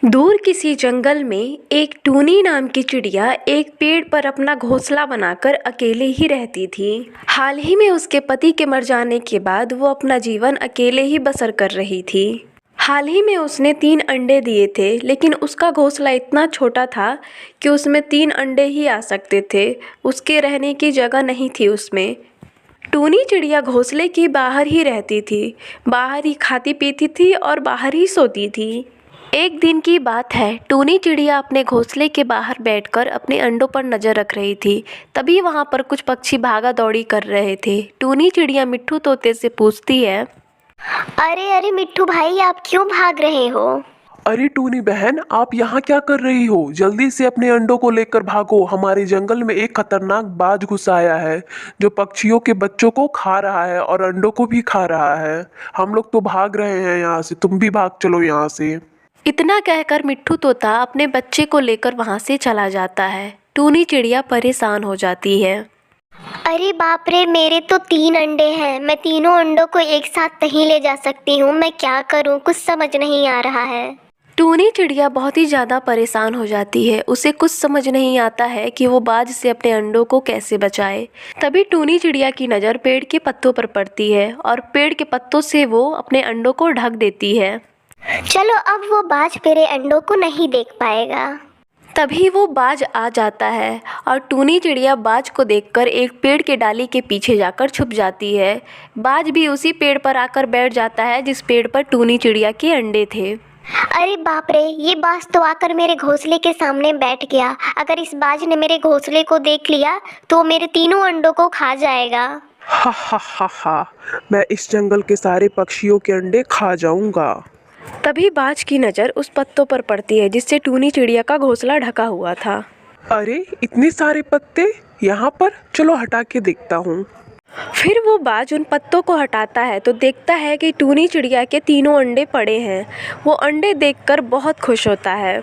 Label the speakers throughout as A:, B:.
A: दूर किसी जंगल में एक टूनी नाम की चिड़िया एक पेड़ पर अपना घोंसला बनाकर अकेले ही रहती थी। हाल ही में उसके पति के मर जाने के बाद वो अपना जीवन अकेले ही बसर कर रही थी। हाल ही में उसने 3 अंडे दिए थे, लेकिन उसका घोंसला इतना छोटा था कि उसमें 3 अंडे ही आ सकते थे। उसके रहने की जगह नहीं थी उसमें। टूनी चिड़िया घोंसले के बाहर ही रहती थी, बाहर ही खाती पीती थी और बाहर ही सोती थी। एक दिन की बात है, टूनी चिड़िया अपने घोंसले के बाहर बैठकर अपने अंडों पर नज़र रख रही थी। तभी वहाँ पर कुछ पक्षी भागा दौड़ी कर रहे थे। टूनी चिड़िया मिट्ठू तोते से पूछती है,
B: अरे अरे मिट्ठू भाई, आप क्यों भाग रहे हो?
C: अरे टूनी बहन, आप यहाँ क्या कर रही हो? जल्दी से अपने अंडों को लेकर भागो। हमारे जंगल में एक खतरनाक बाज घुस आया है जो पक्षियों के बच्चों को खा रहा है और अंडों को भी खा रहा है। हम लोग तो भाग रहे हैं यहाँ से, तुम भी भाग चलो यहाँ से।
A: इतना कहकर मिट्ठू तोता अपने बच्चे को लेकर वहाँ से चला जाता है। टूनी चिड़िया परेशान हो जाती है।
B: अरे बाप रे, मेरे तो 3 अंडे हैं। मैं तीनों अंडों को एक साथ नहीं ले जा सकती हूँ। मैं क्या करूँ, कुछ समझ नहीं आ रहा है।
A: टूनी चिड़िया बहुत ही ज़्यादा परेशान हो जाती है। उसे कुछ समझ नहीं आता है कि वो बाज से अपने अंडों को कैसे बचाए। तभी टूनी चिड़िया की नज़र पेड़ के पत्तों पर पड़ती है और पेड़ के पत्तों से वो अपने अंडों को ढक देती है।
B: चलो, अब वो बाज मेरे अंडों को नहीं देख पाएगा।
A: तभी वो बाज आ जाता है और टूनी चिड़िया बाज को देखकर एक पेड़ के डाली के पीछे जाकर छुप जाती है। बाज भी उसी पेड़ पर आकर बैठ जाता है जिस पेड़ पर टूनी चिड़िया के अंडे थे।
B: अरे बाप रे, ये बाज तो आकर मेरे घोंसले के सामने बैठ गया। अगर इस बाज ने मेरे घोंसले को देख लिया तो मेरे तीनों अंडों को खा जाएगा।
C: हा हा हा हा, मैं इस जंगल के सारे पक्षियों के अंडे खा जाऊंगा।
A: तभी बाज की नज़र उस पत्तों पर पड़ती है जिससे टूनी चिड़िया का घोंसला ढका हुआ था।
C: अरे इतने सारे पत्ते यहाँ पर, चलो हटा के देखता हूँ।
A: फिर वो बाज उन पत्तों को हटाता है तो देखता है कि टूनी चिड़िया के तीनों अंडे पड़े हैं। वो अंडे देखकर बहुत खुश होता है।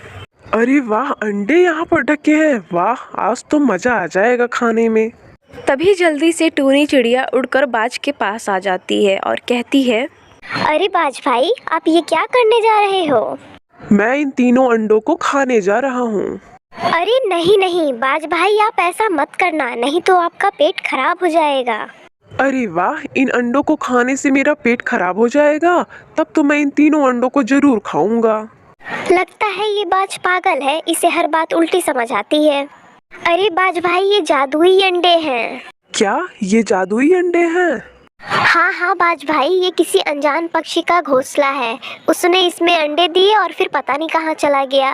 C: अरे वाह, अंडे यहाँ पर ढके हैं। वाह, आज तो मजा आ जाएगा खाने में।
A: तभी जल्दी से टूनी चिड़िया उड़कर बाज के पास आ जाती है और कहती है,
B: अरे बाज भाई, आप ये क्या करने जा रहे हो?
C: मैं इन तीनों अंडों को खाने जा रहा हूँ।
B: अरे नहीं नहीं बाज भाई, आप ऐसा मत करना, नहीं तो आपका पेट खराब हो जाएगा।
C: अरे वाह, इन अंडों को खाने से मेरा पेट खराब हो जाएगा? तब तो मैं इन तीनों अंडों को जरूर खाऊंगा।
B: लगता है ये बाज पागल है, इसे हर बात उल्टी समझ आती है। अरे बाज भाई, ये जादुई अंडे हैं।
C: क्या ये जादुई अंडे हैं?
B: हाँ हाँ बाज भाई, ये किसी अनजान पक्षी का घोंसला है। उसने इसमें अंडे दिए और फिर पता नहीं कहाँ चला गया।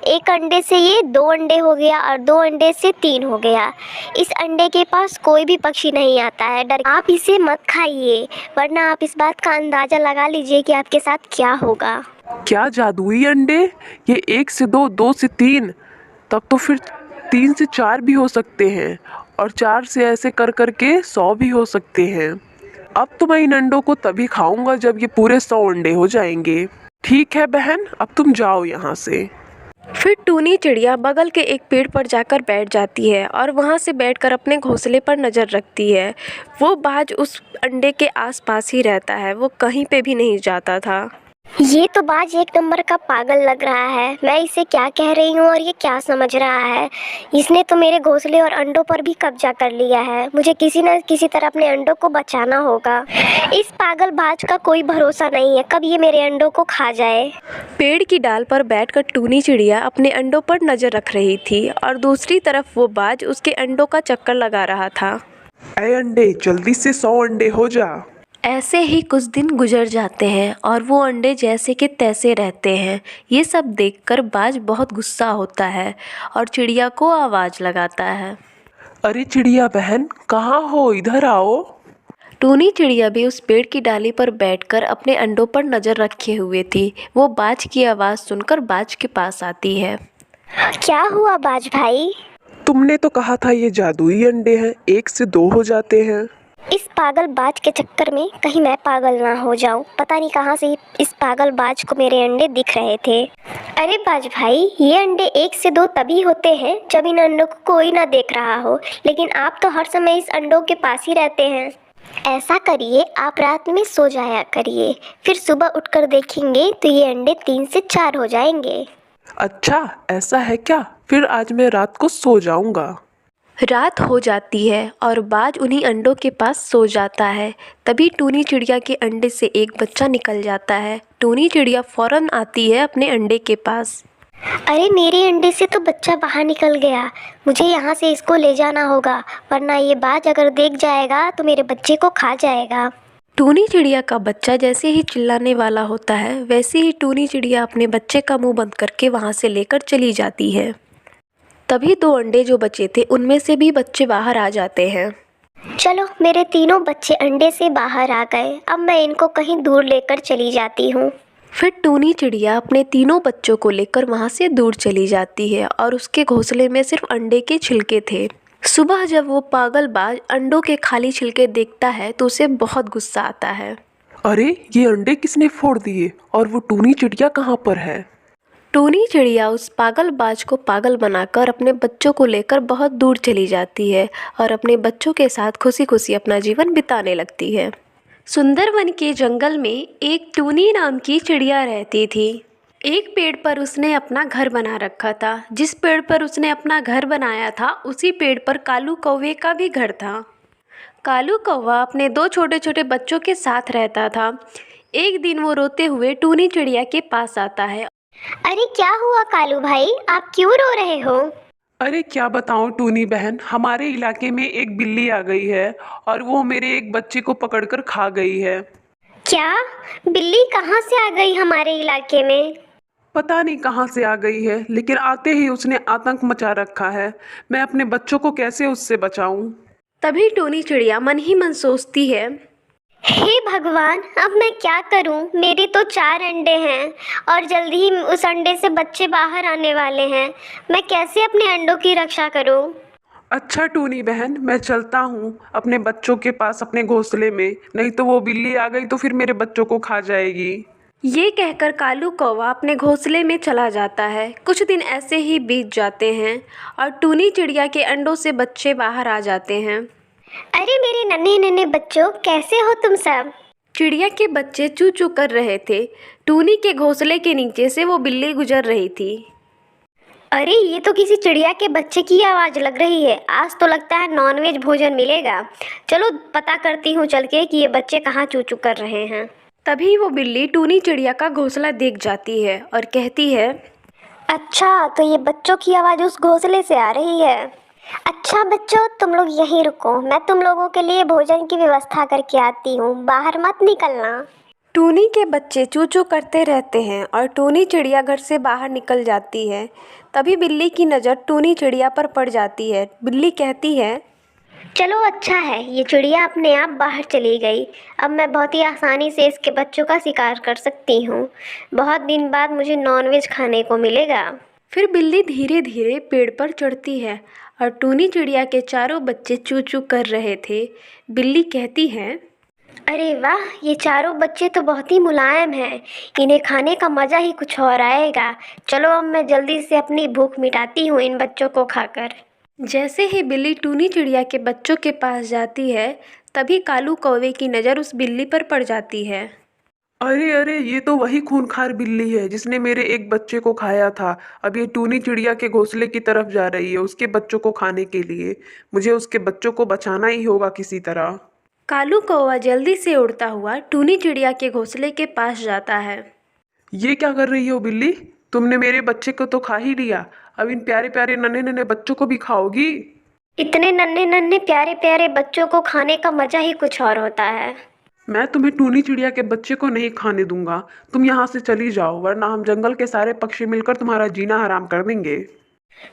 B: एक अंडे से ये 2 अंडे हो गया और 2 अंडे से 3 हो गया। इस अंडे के पास कोई भी पक्षी नहीं आता है। डर आप इसे मत खाइए, वरना आप इस बात का अंदाजा लगा लीजिए कि आपके साथ क्या होगा।
C: क्या जादुई अंडे? ये 1 से 2, 2 से 3, तब तो फिर 3 से 4 भी हो सकते हैं और 4 से ऐसे कर करके 100 भी हो सकते हैं। अब तो मैं इन अंडों को तभी खाऊंगा जब ये पूरे 100 अंडे हो जाएंगे। ठीक है बहन, अब तुम जाओ यहाँ से।
A: फिर टूनी चिड़िया बगल के एक पेड़ पर जाकर बैठ जाती है और वहाँ से बैठकर अपने घोंसले पर नज़र रखती है। वो बाज उस अंडे के आसपास ही रहता है, वो कहीं पे भी नहीं जाता था।
B: ये तो बाज एक नंबर का पागल लग रहा है। मैं इसे क्या कह रही हूँ और ये क्या समझ रहा है। इसने तो मेरे घोंसले और अंडों पर भी कब्जा कर लिया है। मुझे किसी न किसी तरह अपने अंडों को बचाना होगा। इस पागल बाज का कोई भरोसा नहीं है, कब ये मेरे अंडों को खा जाए।
A: पेड़ की डाल पर बैठकर टूनी चिड़िया अपने अंडों पर नज़र रख रही थी और दूसरी तरफ वो बाज उसके अंडों का चक्कर लगा रहा था।
C: ऐ अंडे, जल्दी से 100 अंडे हो जा।
A: ऐसे ही कुछ दिन गुजर जाते हैं और वो अंडे जैसे कि तैसे रहते हैं। ये सब देखकर बाज बहुत गुस्सा होता है और चिड़िया को आवाज़ लगाता है,
C: अरे चिड़िया बहन, कहाँ हो? इधर आओ।
A: टूनी चिड़िया भी उस पेड़ की डाली पर बैठकर अपने अंडों पर नज़र रखे हुए थी। वो बाज की आवाज़ सुनकर बाज के पास आती है।
B: क्या हुआ बाज भाई?
C: तुमने तो कहा था ये जादुई अंडे हैं, 1 से 2 हो जाते हैं।
B: इस पागल बाज के चक्कर में कहीं मैं पागल ना हो जाऊं। पता नहीं कहां से इस पागल बाज को मेरे अंडे दिख रहे थे। अरे बाज भाई, ये अंडे 1 से 2 तभी होते हैं जब इन अंडों को कोई ना देख रहा हो, लेकिन आप तो हर समय इस अंडों के पास ही रहते हैं। ऐसा करिए, आप रात में सो जाया करिए, फिर सुबह उठकर देखेंगे तो ये अंडे 3 से 4 हो जाएंगे।
C: अच्छा, ऐसा है क्या? फिर आज मैं रात को सो जाऊंगा।
A: रात हो जाती है और बाज उन्हीं अंडों के पास सो जाता है। तभी टूनी चिड़िया के अंडे से एक बच्चा निकल जाता है। टूनी चिड़िया फौरन आती है अपने अंडे के पास।
B: अरे मेरे अंडे से तो बच्चा बाहर निकल गया। मुझे यहाँ से इसको ले जाना होगा, वरना ये बाज अगर देख जाएगा तो मेरे बच्चे को खा जाएगा।
A: टूनी चिड़िया का बच्चा जैसे ही चिल्लाने वाला होता है, वैसे ही टूनी चिड़िया अपने बच्चे का मुंह बंद करके वहाँ से लेकर चली जाती है। तभी दो अंडे जो बचे थे उनमें से भी बच्चे बाहर आ जाते हैं।
B: चलो, मेरे तीनों बच्चे अंडे से बाहर आ गए। अब मैं इनको कहीं दूर लेकर चली जाती हूँ।
A: फिर टूनी चिड़िया अपने तीनों बच्चों को लेकर वहाँ से दूर चली जाती है और उसके घोंसले में सिर्फ अंडे के छिलके थे। सुबह जब वो पागलबाज अंडों के खाली छिलके देखता है तो उसे बहुत गुस्सा आता है।
C: अरे, ये अंडे किसने फोड़ दिए और वो टूनी चिड़िया कहाँ पर है?
A: टूनी चिड़िया उस पागलबाज को पागल बनाकर अपने बच्चों को लेकर बहुत दूर चली जाती है और अपने बच्चों के साथ खुशी खुशी अपना जीवन बिताने लगती है। सुंदरवन के जंगल में एक टूनी नाम की चिड़िया रहती थी। एक पेड़ पर उसने अपना घर बना रखा था। जिस पेड़ पर उसने अपना घर बनाया था उसी पेड़ पर कालू कौवे का भी घर था। कालू कौवा अपने दो छोटे छोटे बच्चों के साथ रहता था। एक दिन वो रोते हुए टूनी चिड़िया के पास आता है।
B: अरे क्या हुआ कालू भाई, आप क्यों रो रहे हो?
C: अरे क्या बताऊं टूनी बहन, हमारे इलाके में एक बिल्ली आ गई है और वो मेरे एक बच्चे को पकड़कर खा गई है।
B: क्या? बिल्ली कहाँ से आ गई हमारे इलाके में?
C: पता नहीं कहाँ से आ गई है, लेकिन आते ही उसने आतंक मचा रखा है। मैं अपने बच्चों को कैसे उससे बचाऊं?
A: तभी टूनी चिड़िया मन ही मन सोचती है,
B: हे भगवान, अब मैं क्या करूं? मेरे तो 4 अंडे हैं और जल्दी ही उस अंडे से बच्चे बाहर आने वाले हैं। मैं कैसे अपने अंडों की रक्षा करूं?
C: अच्छा टूनी बहन, मैं चलता हूँ अपने बच्चों के पास अपने घोंसले में, नहीं तो वो बिल्ली आ गई तो फिर मेरे बच्चों को खा जाएगी।
A: ये कहकर कालू कौवा अपने घोंसले में चला जाता है। कुछ दिन ऐसे ही बीत जाते हैं और टूनी चिड़िया के अंडों से बच्चे बाहर आ जाते हैं।
B: अरे मेरे नन्हे नन्हे बच्चों, कैसे हो तुम सब?
A: चिड़िया के बच्चे चू चू कर रहे थे। टूनी के घोंसले के नीचे से वो बिल्ली गुजर रही थी।
B: अरे ये तो किसी चिड़िया के बच्चे की आवाज़ लग रही है। आज तो लगता है नॉनवेज भोजन मिलेगा। चलो पता करती हूँ चल के कि ये बच्चे कहाँ चू चू कर रहे हैं।
A: तभी वो बिल्ली टूनी चिड़िया का घोंसला देख जाती है और कहती है,
B: अच्छा, तो ये बच्चों की आवाज़ उस घोंसले से आ रही है। अच्छा बच्चों, तुम लोग यहीं रुको, मैं तुम लोगों के लिए भोजन की व्यवस्था करके आती हूँ। बाहर मत निकलना।
A: टूनी के बच्चे चू चू करते रहते हैं और टूनी चिड़िया घर से बाहर निकल जाती है। तभी बिल्ली की नज़र टूनी चिड़िया पर पड़ जाती है। बिल्ली कहती है,
B: चलो अच्छा है, ये चिड़िया अपने आप बाहर चली गई। अब मैं बहुत ही आसानी से इसके बच्चों का शिकार कर सकती हूँ। बहुत दिन बाद मुझे नॉनवेज खाने को मिलेगा।
A: फिर बिल्ली धीरे धीरे पेड़ पर चढ़ती है और टूनी चिड़िया के चारों बच्चे चू चू कर रहे थे। बिल्ली कहती है,
B: अरे वाह, ये चारों बच्चे तो बहुत ही मुलायम हैं। इन्हें खाने का मज़ा ही कुछ और आएगा। चलो अब मैं जल्दी से अपनी भूख मिटाती हूँ इन बच्चों को खाकर।
A: जैसे ही बिल्ली टूनी चिड़िया के बच्चों के पास जाती है, तभी कालू कौवे की नज़र उस बिल्ली पर पड़ जाती है।
C: अरे अरे, ये तो वही खूंखार बिल्ली है जिसने मेरे एक बच्चे को खाया था। अब ये टूनी चिड़िया के घोंसले की तरफ जा रही है उसके बच्चों को खाने के लिए। मुझे उसके बच्चों को बचाना ही होगा किसी तरह।
A: कालू कौवा जल्दी से उड़ता हुआ टूनी चिड़िया के घोंसले के पास जाता है।
C: ये क्या कर रही हो बिल्ली? तुमने मेरे बच्चे को तो खा ही लिया, अब इन प्यारे प्यारे नन्हे नन्हे बच्चों को भी खाओगी?
B: इतने नन्हे नन्हे प्यारे प्यारे बच्चों को खाने का मज़ा ही कुछ और होता है।
C: मैं तुम्हें टूनी चिड़िया के बच्चे को नहीं खाने दूंगा। तुम यहाँ से चली जाओ, वरना हम जंगल के सारे पक्षी मिलकर तुम्हारा जीना हराम कर देंगे।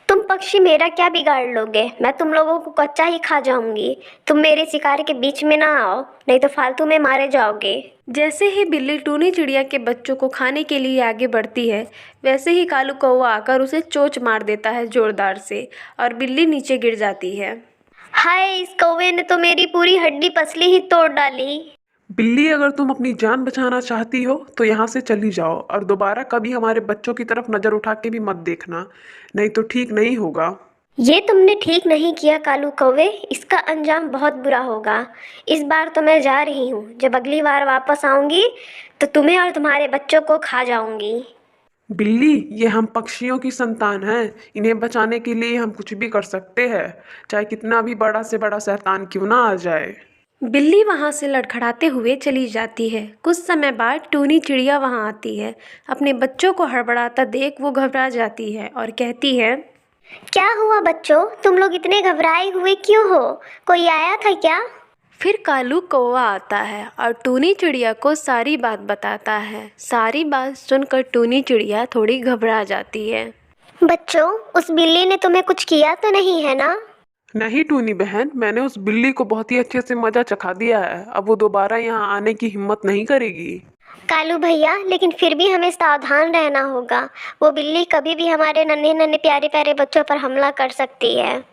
B: तुम पक्षी मेरा क्या बिगाड़ लोगे? मैं तुम लोगों को कच्चा ही खा जाऊंगी। तुम मेरे शिकार के बीच में ना आओ, नहीं तो फालतू में मारे जाओगे।
A: जैसे ही बिल्ली टूनी चिड़िया के बच्चों को खाने के लिए आगे बढ़ती है, वैसे ही कालू कौवा आकर उसे चोंच मार देता है जोरदार से और बिल्ली नीचे गिर जाती है।
B: हाय, इस कौवे ने तो मेरी पूरी हड्डी पसली ही तोड़ डाली।
C: बिल्ली, अगर तुम अपनी जान बचाना चाहती हो तो यहाँ से चली जाओ और दोबारा कभी हमारे बच्चों की तरफ नज़र उठा के भी मत देखना, नहीं तो ठीक नहीं होगा।
B: ये तुमने ठीक नहीं किया कालू कौवे, इसका अंजाम बहुत बुरा होगा। इस बार तो मैं जा रही हूँ। जब अगली बार वापस आऊँगी तो तुम्हें और तुम्हारे बच्चों को खा जाऊँगी।
C: बिल्ली, ये हम पक्षियों की संतान हैं। इन्हें बचाने के लिए हम कुछ भी कर सकते हैं, चाहे कितना भी बड़ा से बड़ा शैतान क्यों ना आ जाए।
A: बिल्ली वहाँ से लड़खड़ाते हुए चली जाती है। कुछ समय बाद टूनी चिड़िया वहाँ आती है। अपने बच्चों को हड़बड़ाता देख वो घबरा जाती है और कहती है,
B: क्या हुआ बच्चों, तुम लोग इतने घबराए हुए क्यों हो? कोई आया था क्या?
A: फिर कालू कौवा आता है और टूनी चिड़िया को सारी बात बताता है। सारी बात सुनकर टूनी चिड़िया थोड़ी घबरा जाती है।
B: बच्चों, उस बिल्ली ने तुम्हें कुछ किया तो नहीं है ना?
C: नहीं टूनी बहन, मैंने उस बिल्ली को बहुत ही अच्छे से मजा चखा दिया है। अब वो दोबारा यहाँ आने की हिम्मत नहीं करेगी।
B: कालू भैया, लेकिन फिर भी हमें सावधान रहना होगा। वो बिल्ली कभी भी हमारे नन्हे नन्हे प्यारे प्यारे बच्चों पर हमला कर सकती है।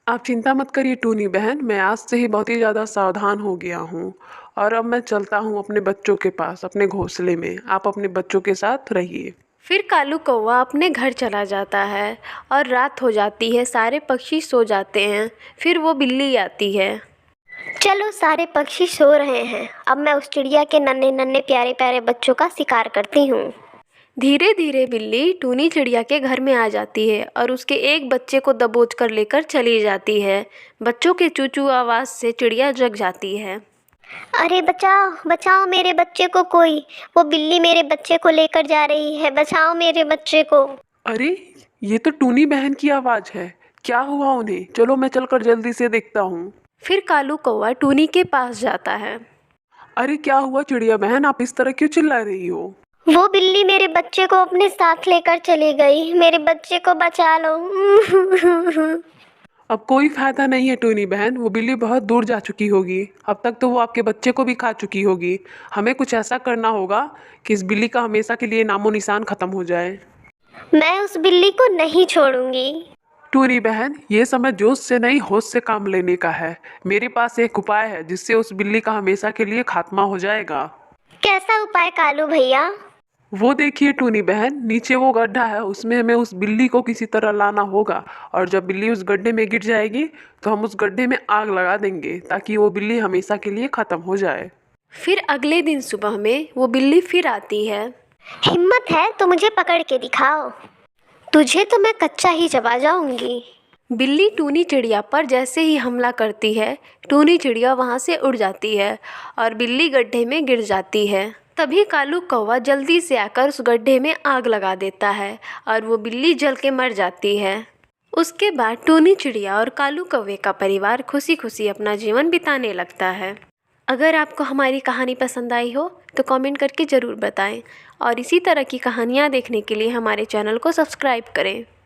C: आप चिंता मत करिए टूनी बहन, मैं आज से ही बहुत ही ज़्यादा सावधान हो गया हूँ। और अब मैं चलता हूँ अपने बच्चों के पास, अपने घोंसले में। आप अपने बच्चों के साथ रहिए।
A: फिर कालू कौवा अपने घर चला जाता है और रात हो जाती है। सारे पक्षी सो जाते हैं। फिर वो बिल्ली आती है।
B: चलो, सारे पक्षी सो रहे हैं, अब मैं उस चिड़िया के नन्हे नन्हे प्यारे प्यारे बच्चों का शिकार करती हूँ।
A: धीरे धीरे बिल्ली टूनी चिड़िया के घर में आ जाती है और उसके एक बच्चे को दबोच कर लेकर चली जाती है। बच्चों के चूचू आवाज़ से चिड़िया जग जाती है।
B: अरे बचाओ बचाओ मेरे बच्चे को, कोई वो बिल्ली मेरे बच्चे को लेकर जा रही है, बचाओ मेरे बच्चे को।
C: अरे, ये तो टूनी बहन की आवाज़ है। क्या हुआ उन्हें? चलो मैं चलकर जल्दी से देखता हूँ।
A: फिर कालू कौवा टूनी के पास जाता है।
C: अरे क्या हुआ चिड़िया बहन, आप इस तरह क्यों चिल्ला रही हो?
B: वो बिल्ली मेरे बच्चे को अपने साथ लेकर चली गई, मेरे बच्चे को बचा लो।
C: अब कोई फायदा नहीं है टूनी बहन, वो बिल्ली बहुत दूर जा चुकी होगी। अब तक तो वो आपके बच्चे को भी खा चुकी होगी। हमें कुछ ऐसा करना होगा कि इस बिल्ली का हमेशा के लिए नामो निशान खत्म हो जाए।
B: मैं उस बिल्ली को नहीं छोड़ूंगी।
C: टूनी बहन, ये समय जोश से नहीं होश से काम लेने का है। मेरे पास एक उपाय है जिससे उस बिल्ली का हमेशा के लिए खात्मा हो जाएगा।
B: कैसा उपाय कालू भैया?
C: वो देखिए टूनी बहन, नीचे वो गड्ढा है, उसमें हमें उस बिल्ली को किसी तरह लाना होगा। और जब बिल्ली उस गड्ढे में गिर जाएगी तो हम उस गड्ढे में आग लगा देंगे ताकि वो बिल्ली हमेशा के लिए ख़त्म हो जाए।
A: फिर अगले दिन सुबह में वो बिल्ली फिर आती है।
B: हिम्मत है तो मुझे पकड़ के दिखाओ, तुझे तो मैं कच्चा ही चबा जाऊंगी।
A: बिल्ली टूनी चिड़िया पर जैसे ही हमला करती है, टूनी चिड़िया वहाँ से उड़ जाती है और बिल्ली गड्ढे में गिर जाती है। तभी कालू कौवा जल्दी से आकर उस गड्ढे में आग लगा देता है और वो बिल्ली जल के मर जाती है। उसके बाद टूनी चिड़िया और कालू कौवे का परिवार खुशी खुशी अपना जीवन बिताने लगता है। अगर आपको हमारी कहानी पसंद आई हो तो कमेंट करके ज़रूर बताएं और इसी तरह की कहानियाँ देखने के लिए हमारे चैनल को सब्सक्राइब करें।